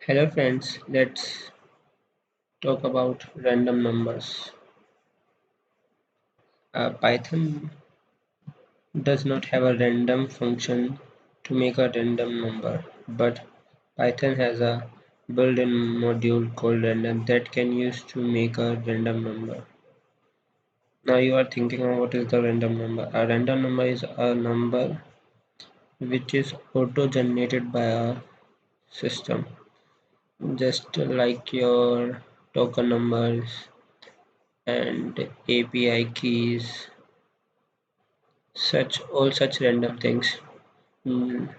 Hello friends, let's talk about random numbers. Python does not have a random function to make a random number, but Python has a built-in module called random that can use to make a random number. Now you are thinking of what is the random number. A random number is a number which is auto-generated by a system, just like your token numbers and API keys, such random things. Mm,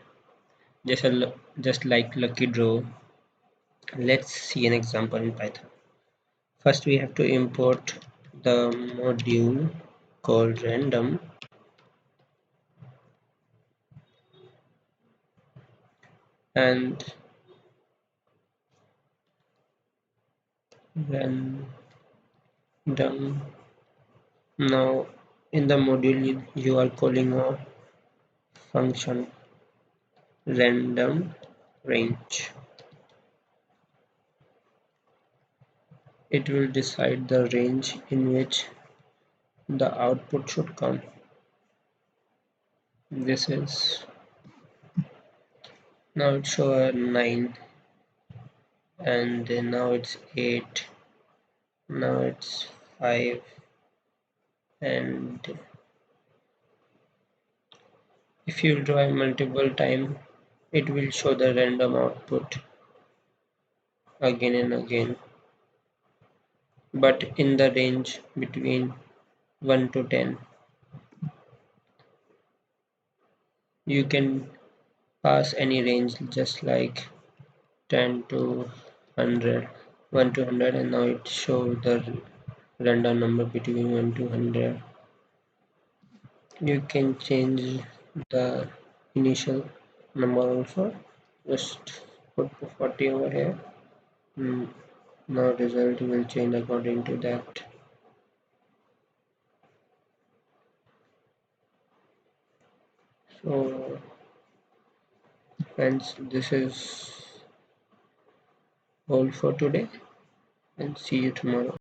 just like lucky draw. Let's see an example in Python. First, we have to import the module called random, and random. Now, in the module, you are calling a function random range. It will decide the range in which the output should come. This is now it show a 9, and then now it's 8, now it's 5, and if you try multiple time it will show the random output again and again, but in the range between 1 to 10. You can pass any range just like 10 to 100, 1 to 100, and now it shows the random number between 1 to 100. You can change the initial number also. Just put 40 over here. Mm, Now result will change according to that. So friends, this is all for today, and see you tomorrow.